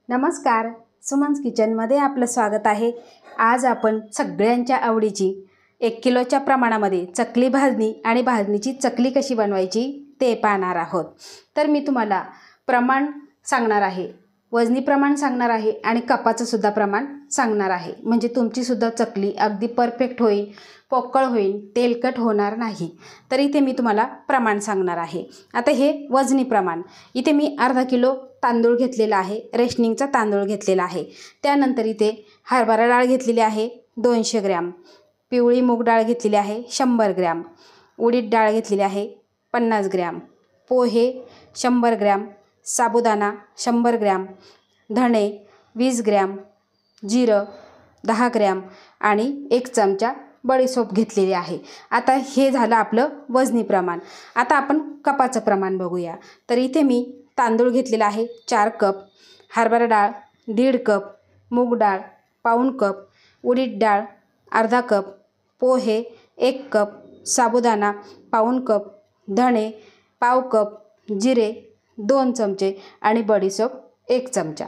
नमस्कार, सुमन्स किचनमध्ये आपलं स्वागत आहे। आज आपण सगळ्यांच्या आवडीची 1 किलोच्या प्रमाणामध्ये चकली भाजणी आणि भाजणीची चकली कशी बनवायची ते पाहणार आहोत। तर मी तुम्हाला प्रमाण सांगणार आहे, वजनी प्रमाण सांगणार आहे आणि कपाचं सुद्धा प्रमाण सांगणार आहे, म्हणजे तुमची सुद्धा चकली अगदी परफेक्ट होईल, पोकळ होईल, तेलकट होणार नाही। तर इथे मी तुम्हाला प्रमाण सांगणार आहे। आता हे वजनी प्रमाण, इथे मी अर्धा किलो तांदूळ घेतलेला आहे, रेशनिंगचा तांदूळ घेतलेला आहे। त्यानंतर इथे हरभरा डाळ घेतलेली आहे 200 ग्रॅम, पिवळी मूग डाळ घेतलेली आहे 100 ग्रॅम, उडीद डाळ घेतलेली आहे 50 ग्रॅम, पोहे 100 ग्रॅम, साबुदाणा 100 ग्रॅम, धणे 20 ग्रॅम, जिरं 10 ग्रॅम आणि 1 चमचा बडीशेप घेतलेली आहे। आता हे झालं आपलं वजनी प्रमाण। आता आपण कपाचं प्रमाण बघूया। तर इथे मी तांदूळ घेतलेला आहे 4 कप, हरभरा डाळ 1.5 कप, मूग डाळ पाऊण कप, उडीद डाळ अर्धा कप, पोहे 1 कप, साबुदाणा पाऊण कप, धणे पाव कप, जिरे 2 चमचे आणि बडीशेप 1 चमचा।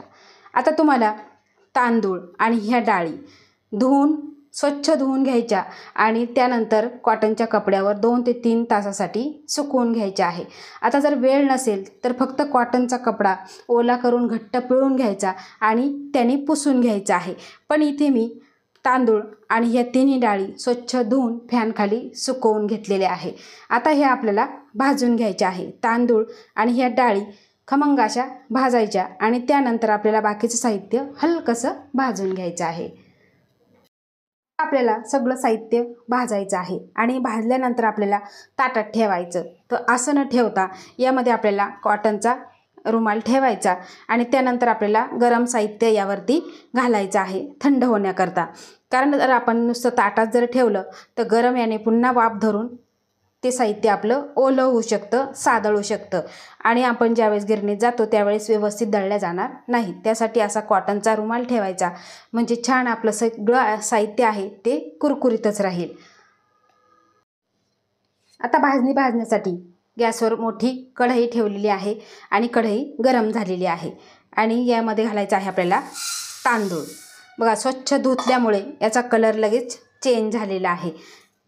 आता तुम्हाला तांदूळ आणि ह्या डाळी स्वच्छ धुवून घ्यायच्या आणि त्यानंतर कॉटनच्या कपड्यावर 2 ते 3 तासासाठी सुकवून घ्यायचे आहे। आता जर वेळ नसेल तर फक्त कॉटनचा कपडा ओला करून घट्ट पिळून घ्यायचा आणि त्याने पुसून घ्यायचा आहे। पण इथे मी तांदूळ आणि ह्या तिन्ही डाळी स्वच्छ धुवून फॅनखाली सुकवून घेतलेले आहे। आता हे आपल्याला भाजून घ्यायचे आहे। तांदूळ आणि ह्या डाळी खमंग अशा भाजायच्या आणि त्यानंतर आपल्याला बाकीचं साहित्य हलकसं भाजून घ्यायचं आहे। आपल्याला सगळं साहित्य भाजायचं आहे आणि भाजल्यानंतर आपल्याला ताटात ठेवायचं। तर असं न ठेवता यामध्ये आपल्याला कॉटनचा रुमाल ठेवायचा आणि त्यानंतर आपल्याला गरम साहित्य यावरती घालायचं आहे थंड होण्याकरता। कारण जर आपण नुसतं ताटात जर ठेवलं तर गरम याने पुन्हा वाफ धरून ते साहित्य आपलं ओलं होऊ शकतं, सादळू शकतं आणि आपण ज्यावेळेस गिरणीत जातो त्यावेळेस व्यवस्थित दळल्या जाणार नाही। त्यासाठी असा कॉटनचा रुमाल ठेवायचा, म्हणजे छान आपलं सगळं साहित्य आहे ते कुरकुरीतच राहील। आता भाजणी भाजण्यासाठी गॅसवर मोठी कढई ठेवलेली आहे आणि कढई गरम झालेली आहे आणि यामध्ये घालायचं आहे आपल्याला तांदूळ। बघा, स्वच्छ धुतल्यामुळे याचा कलर लगेच चेंज झालेला आहे।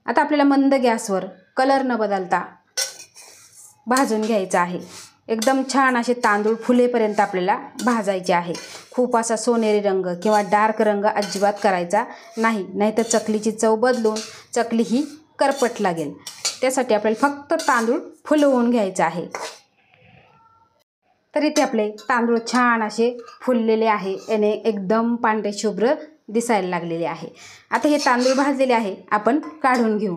आता आपल्याला मंद गॅसवर कलर न बदलता भाजून घ्यायचं आहे। एकदम छान असे तांदूळ फुलेपर्यंत आपल्याला भाजायचे आहे। खूप असा सोनेरी रंग किंवा डार्क रंग अजिबात करायचा नाही, नाहीतर चकलीची चव बदलून चकली ही करपट लागेल। त्यासाठी आपल्याला फक्त तांदूळ फुलवून घ्यायचं आहे। तर इथे आपले तांदूळ छान असे फुललेले आहे, याने एकदम पांढरे शुभ्र दिसायला लागलेले आहे। आता हे तांदूळ भाजलेले आहे, आपण काढून घेऊ।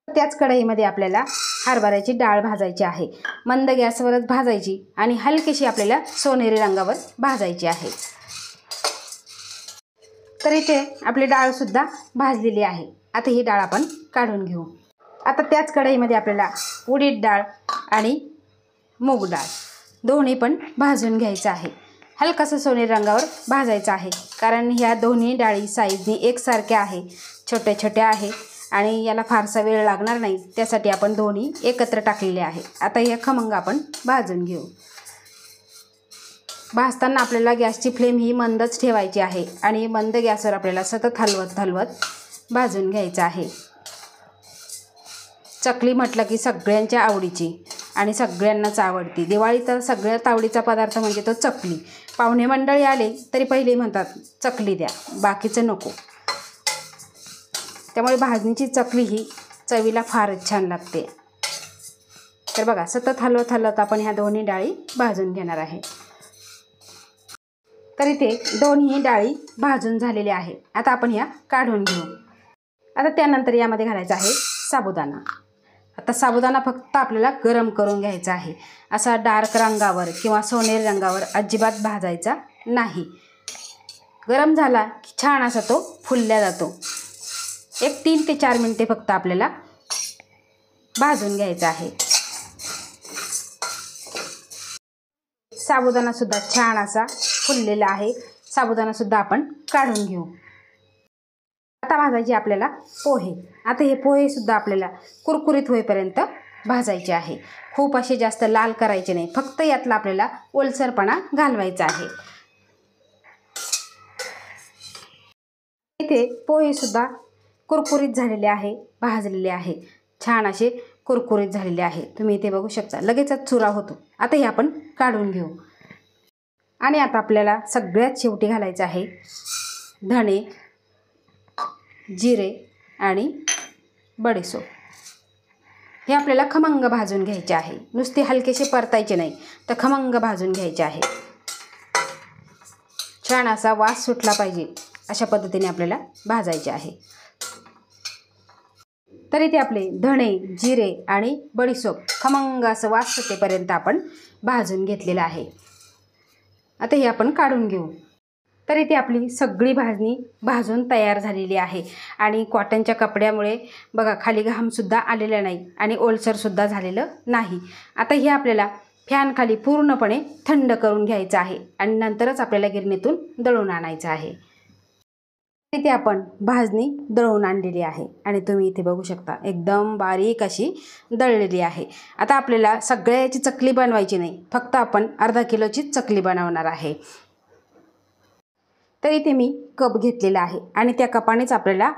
त्याच कढईमध्ये आपल्याला हरभऱ्याची डाळ भाजायची आहे। मंद गॅसवरच भाजायची आणि हलकीशी आपल्याला सोनेरी रंगावर भाजायची आहे। तर इथे आपली डाळ सुद्धा भाजलेली आहे। आता ही डाळ आपण काढून घेऊ। आता त्याच कढईमध्ये आपल्याला उडीद डाळ आणि मूग डाळ दोन्ही पण भाजून घ्यायचं आहे। हलकासा सोनेरी रंगावर भाजायचं आहे, कारण ह्या दोन्ही डाळी साईजनी एकसारख्या आहे, छोट्या छोट्या आहे आणि याला फारसा वेळ लागणार नाही, त्यासाठी आपण दोन्ही एकत्र टाकलेले आहे। आता हे खमंग आपण भाजून घेऊ। भाजताना आपल्याला गॅसची फ्लेम ही मंदच ठेवायची आहे आणि मंद गॅसवर आपल्याला सतत हलवत हलवत भाजून घ्यायचं आहे। चकली म्हटलं की सगळ्यांच्या आवडीची आणि सगळ्यांनाच आवडती। दिवाळीचा सगळ्यात आवडीचा पदार्थ म्हणजे तो चकली। पाहुणे मंडळी आले तरी पहिले म्हणतात चकली द्या, बाकीचं नको। त्यामुळे भाजणीची चकली ही चवीला फारच छान लागते। तर बघा, सतत हलवत हलवत आपण ह्या दोन्ही डाळी भाजून घेणार आहे। तर इथे दोन्ही डाळी भाजून झालेल्या आहे। आता आपण ह्या काढून घेऊ। आता त्यानंतर यामध्ये घालायचा आहे साबुदाणा। आता साबुदाणा फक्त आपल्याला गरम करून घ्यायचा आहे, असा डार्क रंगावर किंवा सोनेरी रंगावर अजिबात भाजायचा नाही। गरम झाला की छान असा तो फुलल्या जातो। 3 ते 4 मिनिटे फक्त आपल्याला भाजून घ्यायचा आहे। साबुदाणा सुद्धा छान असा फुललेला आहे। साबुदाणा सुद्धा आपण काढून घेऊ। आता भाजायचे आपल्याला पोहे। आता हे पोहे सुद्धा आपल्याला कुरकुरीत होईपर्यंत भाजायचे आहे. खूप असे जास्त लाल करायचे नाही, फक्त यातला आपल्याला ओलसरपणा घालवायचा आहे. इथे पोहेसुद्धा कुरकुरीत झालेले आहे, भाजलेले आहे, छान असे कुरकुरीत झालेले आहे. तुम्ही इथे बघू शकता, लगेचच चुरा होतो. आता हे आपण काढून घेऊ. आणि आता आपल्याला सगळ्यात शेवटी घालायचं आहे धणे, जिरे आणि बडीशेप. हे आपल्याला खमंग भाजून घ्यायचे आहे, नुसते हलकेसे परतायचे नाही, तर खमंग भाजून घ्यायचे आहे. छान असा वास सुटला पाहिजे, अशा पद्धतीने आपल्याला भाजायचे आहे. तर इथे आपले धणे, जिरे आणि बडीशेप खमंग असं वास सुटेपर्यंत आपण भाजून घेतलेलं आहे. आता हे आपण काढून घेऊ. तर इथे आपली सगळी भाजणी भाजून तयार झालेली आहे. आणि कॉटनच्या कपड्यामुळे बघा खाली घामसुद्धा आलेला नाही आणि ओलसरसुद्धा झालेलं नाही. आता हे आपल्याला फॅनखाली पूर्णपणे थंड करून घ्यायचं आहे आणि नंतरच आपल्याला गिरणीतून दळून आणायचं आहे. इथे आपण भाजणी दळून आणलेली आहे आणि तुम्ही इथे बघू शकता एकदम बारीक अशी दळलेली आहे. आता आपल्याला सगळ्याची चकली बनवायची नाही, फक्त आपण अर्धा किलोची चकली बनवणार आहे. तर इथे मी कप घेतलेला आहे आणि त्या कपानेच आपल्याला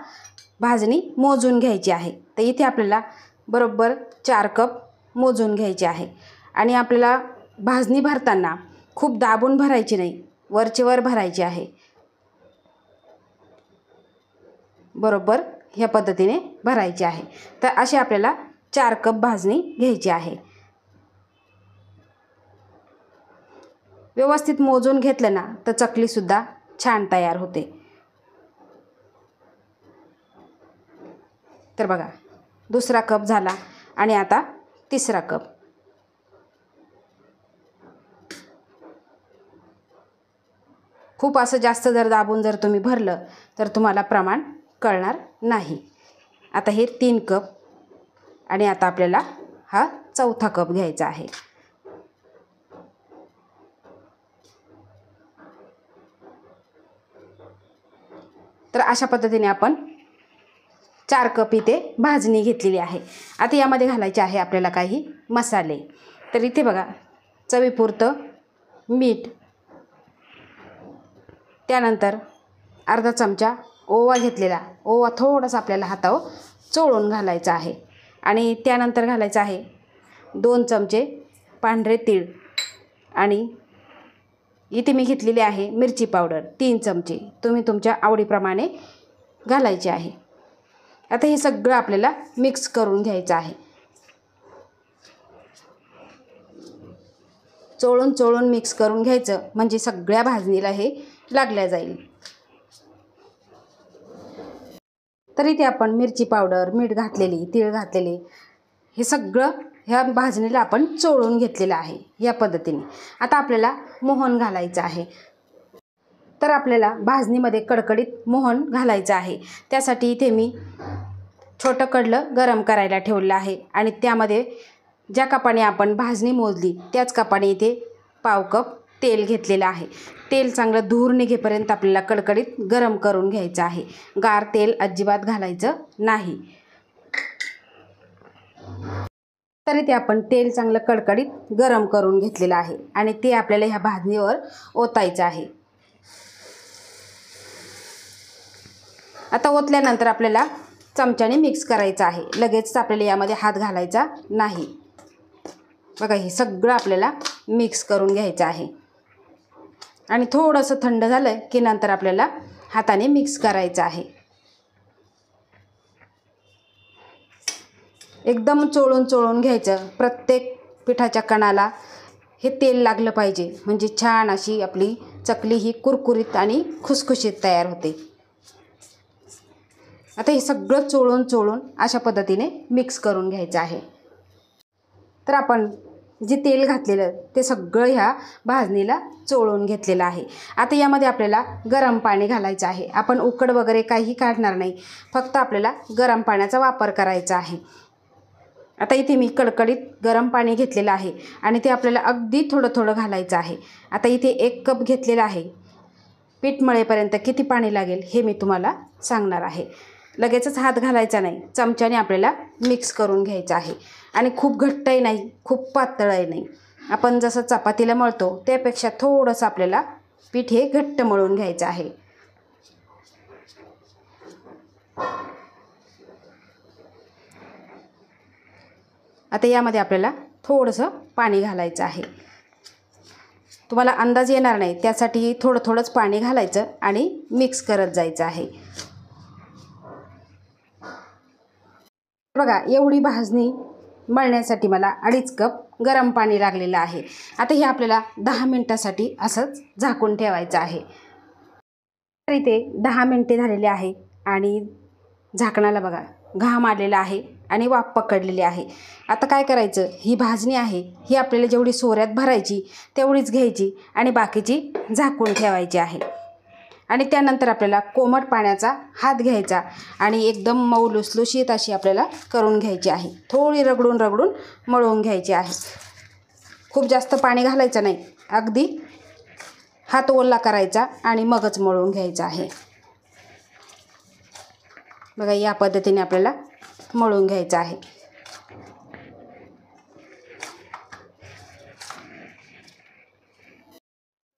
भाजणी मोजून घ्यायची आहे. तर इथे आपल्याला बरोबर 4 कप मोजून घ्यायचे आहे. आणि आपल्याला भाजणी भरताना खूप दाबून भरायची नाही, वरचेवर भरायची आहे. बरोबर ह्या पद्धतीने भरायची आहे. तर अशी आपल्याला 4 कप भाजणी घ्यायची आहे. व्यवस्थित मोजून घेतलं ना तर चकलीसुद्धा छान तयार होते. तर बघा, दुसरा कप झाला आणि आता तिसरा कप. खूप असं जास्त जर दाबून जर तुम्ही भरलं तर तुम्हाला प्रमाण कळणार नाही. आता हे 3 कप आणि आता आपल्याला हा चौथा कप घ्यायचा आहे. तर अशा पद्धतीने आपण 4 कप इथे भाजणी घेतलेली आहे. आता यामध्ये घालायचे आहे आपल्याला काही मसाले. तर इथे बघा, चवीपुरतं मीठ, त्यानंतर अर्धा चमचा ओवा घेतलेला. ओवा थोडासा आपल्याला हातावर चोळून घालायचा आहे. आणि त्यानंतर घालायचं आहे 2 चमचे पांढरे तीळ आणि इथे मी घेतलेली आहे मिरची पावडर 3 चमचे. तुम्ही तुमच्या आवडीप्रमाणे घालायचे आहे. आता हे सगळं आपल्याला मिक्स करून घ्यायचं आहे. चोळून चोळून मिक्स करून घ्यायचं, म्हणजे सगळ्या भाजणीला हे लागल्या जाईल. तर इथे आपण मिरची पावडर, मीठ घातलेली, तीळ घातलेले, हे सगळं ह्या भाजणीला आपण चोळून घेतलेलं आहे या पद्धतीने. आता आपल्याला मोहन घालायचं आहे. तर आपल्याला भाजणीमध्ये कडकडीत मोहन घालायचं आहे. त्यासाठी इथे मी छोटं कडलं गरम करायला ठेवलं आहे आणि त्यामध्ये ज्या कपाने आपण भाजणी मोजली त्याच कपाने इथे पाव कप तेल घेतलेलं आहे. तेल चांगलं धूर निघेपर्यंत आपल्याला कडकडीत गरम करून घ्यायचं आहे. गार तेल अजिबात घालायचं नाही. तर इथे आपण तेल चांगलं कडकडीत गरम करून घेतलेलं आहे आणि ते आपल्याला ह्या भाजणीवर ओतायचं आहे. आता ओतल्यानंतर आपल्याला चमच्याने मिक्स करायचं आहे. लगेच आपल्याला यामध्ये हात घालायचा नाही. बघा, हे सगळं आपल्याला मिक्स करून घ्यायचं आहे. आणि थोडंसं थंड झालं की नंतर आपल्याला हाताने मिक्स करायचं आहे. एकदम चोळून चोळून घ्यायचं. प्रत्येक पिठाच्या कणाला हे तेल लागलं पाहिजे, म्हणजे छान अशी आपली चकली ही कुरकुरीत आणि खुसखुशीत तयार होते. आता हे सगळं चोळून चोळून अशा पद्धतीने मिक्स करून घ्यायचं आहे. तर आपण जे तेल घातलेलं ते सगळं ह्या भाजणीला चोळून घेतलेलं आहे. आता यामध्ये आपल्याला गरम पाणी घालायचं आहे. आपण उकड वगैरे काही काढणार नाही, फक्त आपल्याला गरम पाण्याचा वापर करायचा आहे. आता इथे मी कडकडीत गरम पाणी घेतलेलं आहे आणि ते आपल्याला अगदी थोडं थोडं घालायचं आहे. आता इथे 1 कप घेतलेला आहे. पीठ मळेपर्यंत किती पाणी लागेल हे मी तुम्हाला सांगणार आहे. लगेचच हात घालायचा नाही, चमच्याने आपल्याला मिक्स करून घ्यायचं आहे. आणि खूप घट्टही नाही, खूप पातळही नाही. आपण जसं चपातीला मळतो त्यापेक्षा थोडंसं आपल्याला पीठ हे घट्ट मळून घ्यायचं आहे. आता यामध्ये आपल्याला थोडंसं पाणी घालायचं आहे. तुम्हाला अंदाज येणार नाही त्यासाठी थोडं थोडंच पाणी घालायचं आणि मिक्स करत जायचं आहे. बघा, एवढी भाजणी मळण्यासाठी मला 2.5 कप गरम पाणी लागलेलं आहे. आता हे आपल्याला 10 मिनिटासाठी असंच झाकून ठेवायचं आहे. तर इथे 10 मिनिटे झालेली आहे आणि झाकणाला बघा घाम आलेला आहे आणि वाफ पकडलेली आहे. आता काय करायचं, ही भाजणी आहे ही आपल्याला जेवढी सोऱ्यात भरायची तेवढीच घ्यायची आणि बाकीची झाकून ठेवायची आहे. आणि त्यानंतर आपल्याला कोमट पाण्याचा हात घ्यायचा आणि एकदम मऊ लुसलुशीत अशी आपल्याला करून घ्यायची आहे. थोडी रगडून रगडून मळून घ्यायची आहे. खूप जास्त पाणी घालायचं नाही, अगदी हात ओला करायचा आणि मगच मळून घ्यायचं आहे. बघा, या पद्धतीने आपल्याला मळून घ्यायचं आहे.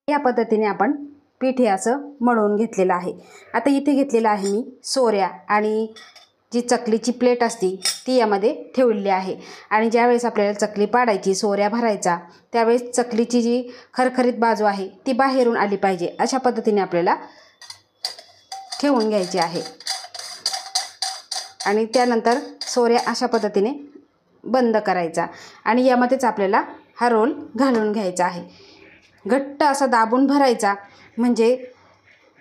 या पद्धतीने आपण पीठ हे असं मळून घेतलेलं आहे. आता इथे घेतलेलं आहे मी सोऱ्या आणि जी चकलीची प्लेट असती ती यामध्ये ठेवलेली आहे. आणि ज्यावेळेस आपल्याला चकली पाडायची, सोऱ्या भरायचा, त्यावेळेस चकलीची जी खरखरीत बाजू आहे ती बाहेरून आली पाहिजे अशा पद्धतीने आपल्याला ठेवून घ्यायची आहे. आणि त्यानंतर सोऱ्या अशा पद्धतीने बंद करायचा आणि यामध्येच आपल्याला हा रोल घालून घ्यायचा आहे. घट्ट असा दाबून भरायचा, म्हणजे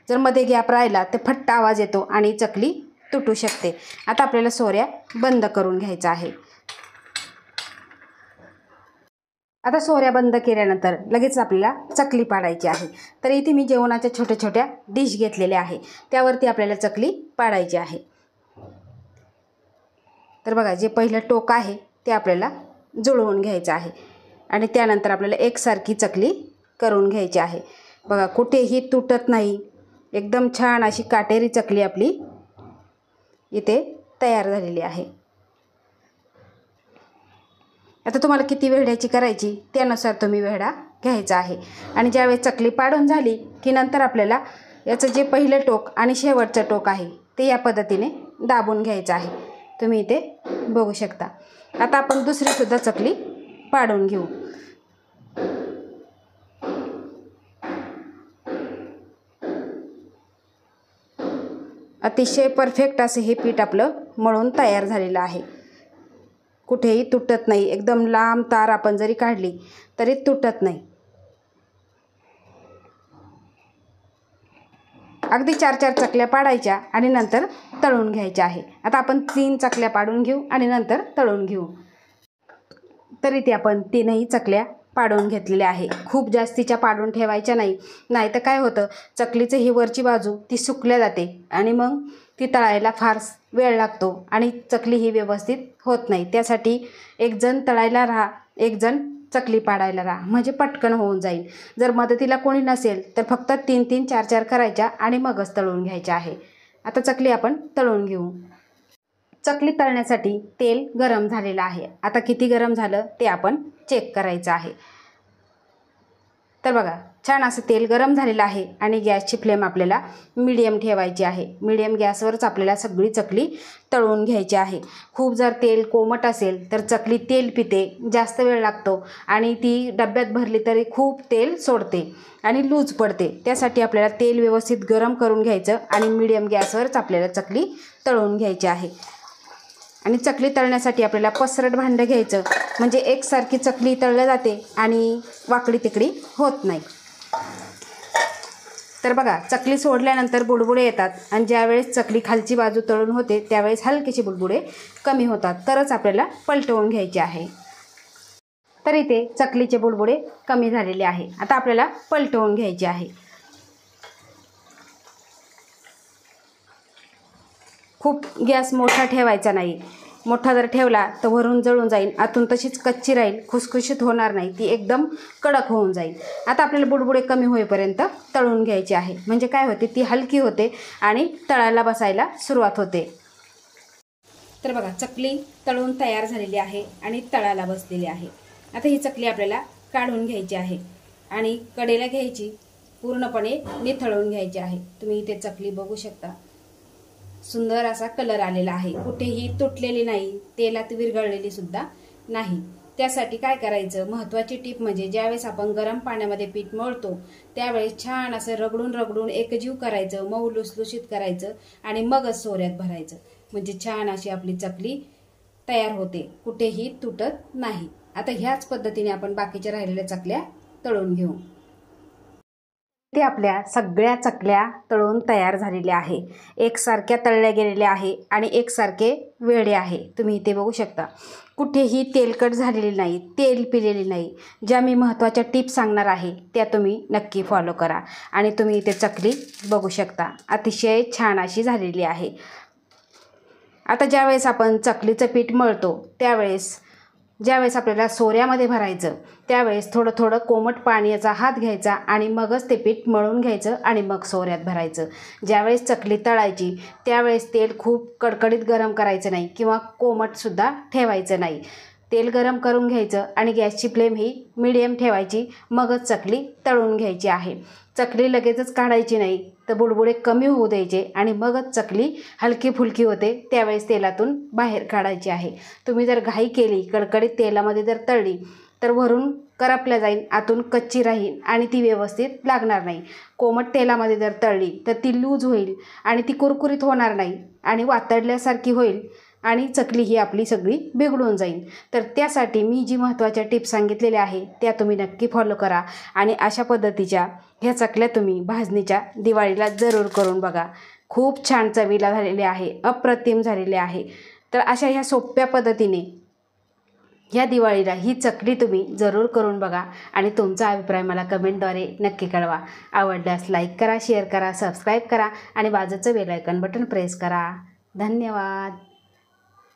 जर मध्ये गॅप राहिला तर फट्ट आवाज येतो आणि चकली तुटू शकते. आता आपल्याला सोऱ्या बंद करून घ्यायचा आहे. आता सोऱ्या बंद केल्यानंतर लगेच आपल्याला चकली पाडायची आहे. तर इथे मी जेवणाच्या छोट्या छोट्या डिश घेतलेल्या आहे, त्यावरती आपल्याला चकली पाडायची आहे. तर बघा, जे पहिलं टोक आहे ते आपल्याला जुळवून घ्यायचं आहे आणि त्यानंतर आपल्याला एकसारखी चकली करून घ्यायची आहे. बघा, कुठेही तुटत नाही, एकदम छान अशी काटेरी चकली आपली इथे तयार झालेली आहे. आता तुम्हाला किती वेढ्याची करायची त्यानुसार तुम्ही वेढा घ्यायचा आहे. आणि ज्यावेळेस चकली पाडून झाली की नंतर आपल्याला याचं जे पहिलं टोक आणि शेवटचं टोक आहे ते या पद्धतीने दाबून घ्यायचं आहे. तुम्ही इथे बघू शकता. आता आपण दुसरीसुद्धा चकली पाडून घेऊ. अतिशय परफेक्ट असे हे पीठ आपलं मळून तयार झालेलं आहे. कुठेही तुटत नाही, एकदम लांब तार आपण जरी काढली तरी तुटत नाही. अगदी 4-4 चकल्या पाडायच्या आणि नंतर तळून घ्यायच्या आहे. आता आपण 3 चकल्या पाडून घेऊ आणि नंतर तळून घेऊ. तर इथे आपण 3ही चकल्या पाडून घेतलेल्या आहे. खूप जास्तीच्या पाडून ठेवायच्या नाही, नाही तर काय होतं, चकलीचं ही वरची बाजू ती सुकल्या जाते आणि मग ती तळायला फार वेळ लागतो आणि चकली ही व्यवस्थित होत नाही. त्यासाठी एक जण तळायला राहा, एक जण चकली पाडायला राहा, म्हणजे पटकन होऊन जाईल. जर मदतीला कोणी नसेल तर फक्त 3-3, 4-4 करायच्या आणि मगच तळून घ्यायच्या आहे. आता चकली आपण तळून घेऊ. चकली तळण्यासाठी तेल गरम झालेलं आहे. आता किती गरम झालं ते आपण चेक करायचं आहे. तर बघा, छान असं तेल गरम झालेलं आहे आणि गॅसची फ्लेम आपल्याला मीडियम ठेवायची आहे. मीडियम गॅसवरच आपल्याला सगळी चकली तळून घ्यायची आहे. खूप जर तेल कोमट असेल तर चकली तेल पिते, जास्त वेळ लागतो आणि ती डब्यात भरली तरी खूप तेल सोडते आणि लूज पडते. त्यासाठी आपल्याला तेल व्यवस्थित गरम करून घ्यायचं आणि मीडियम गॅसवरच आपल्याला चकली तळून घ्यायची आहे. आणि चकली तळण्यासाठी आपल्याला पसरट भांडं घ्यायचं, म्हणजे एकसारखी चकली तळल्या जाते आणि वाकडी तिकडी होत नाही. तर बघा, चकली सोडल्यानंतर बुडबुडे येतात आणि ज्यावेळेस चकली खालची बाजू तळून होते त्यावेळेस हलकेसे बुडबुडे कमी होतात, तरच आपल्याला पलटवून घ्यायचे आहे. तर इथे चकलीचे बुडबुडे कमी झालेले आहे. आता आपल्याला पलटवून घ्यायचे आहे. खूप गॅस मोठा ठेवायचा नाही, मोठा जर ठेवला तर वरून जळून जाईल, आतून तशीच कच्ची राहील, खुसखुशीत होणार नाही, ती एकदम कडक होऊन जाईल. आता आपल्याला बुडबुडे कमी होईपर्यंत तळून घ्यायचे आहे, म्हणजे काय होते, ती हलकी होते आणि तळायला बसायला सुरुवात होते. तर बघा चकली तळून तयार झालेली आहे आणि तळाला बसलेली आहे। आता ही चकली आपल्याला काढून घ्यायची आहे आणि कडेला घ्यायची, पूर्णपणे निथळून घ्यायची आहे। तुम्ही इथे चकली बघू शकता, सुंदर असा कलर आलेला आहे, कुठेही तुटलेली नाही, तेलात विरघळलेली सुद्धा नाही। त्यासाठी काय करायचं, महत्त्वाची टीप म्हणजे ज्यावेळेस आपण गरम पाण्यामध्ये पीठ मळतो त्यावेळेस छान असं रगडून रगडून एकजीव करायचं, मऊ लुसलुशीत करायचं आणि मगच सोऱ्यात भरायचं, म्हणजे छान अशी आपली चकली तयार होते, कुठेही तुटत नाही। आता ह्याच पद्धतीने आपण बाकीच्या राहिलेल्या चकल्या तळून घेऊ। ते आपल्या सगळ्या चकल्या तळून तयार झालेल्या आहे, एकसारख्या तळल्या गेलेल्या आहे आणि एकसारखे वेळे आहे। तुम्ही इथे बघू शकता, कुठेही तेलकट झालेली नाही, तेल पिलेली नाही। ज्या मी महत्त्वाच्या टिप्स सांगणार आहे त्या तुम्ही नक्की फॉलो करा आणि तुम्ही इथे चकली बघू शकता, अतिशय छान अशी झालेली आहे। आता ज्यावेळेस आपण चकलीचं पीठ मळतो ज्यावेळेस आपल्याला सोऱ्यामध्ये भरायचं त्यावेळेस थोडं थोडं कोमट पाण्याचा हात घ्यायचा आणि मगच ते पीठ मळून घ्यायचं आणि मग सोऱ्यात भरायचं। ज्यावेळेस चकली तळायची त्यावेळेस तेल खूप कडकडीत गरम करायचं नाही किंवा कोमटसुद्धा ठेवायचं नाही। तेल गरम करून घ्यायचं आणि गॅसची फ्लेम ही मीडियम ठेवायची, मगच चकली तळून घ्यायची आहे। चकली लगेचच काढायची नाही, तर बुडबुडे कमी होऊ द्यायचे आणि मगच चकली हलकी फुलकी होते त्यावेळेस तेलातून बाहेर काढायची आहे। तुम्ही जर घाई केली, कडकडीत तेलामध्ये जर तळली तर वरून करपल्या जाईल, आतून कच्ची राहील आणि ती व्यवस्थित लागणार नाही। कोमट तेलामध्ये जर तळली तर ती लूज होईल आणि ती कुरकुरीत होणार नाही आणि वातडल्यासारखी होईल आणि चकली ही आपली सगळी बिघडून जाईल। तर त्यासाठी मी जी महत्त्वाच्या टिप्स सांगितलेल्या आहे त्या तुम्ही नक्की फॉलो करा आणि अशा पद्धतीच्या ह्या चकल्या तुम्ही भाजणीच्या दिवाळीला जरूर करून बघा, खूप छान चवीला झालेले आहे, अप्रतिम झालेले आहे। तर अशा ह्या सोप्या पद्धतीने ह्या दिवाळीला ही चकली तुम्ही जरूर करून बघा आणि तुमचा अभिप्राय मला कमेंटद्वारे नक्की कळवा। आवडल्यास लाईक करा, शेअर करा, सबस्क्राईब करा आणि बाजूचं बेल आयकॉन बटन प्रेस करा। धन्यवाद।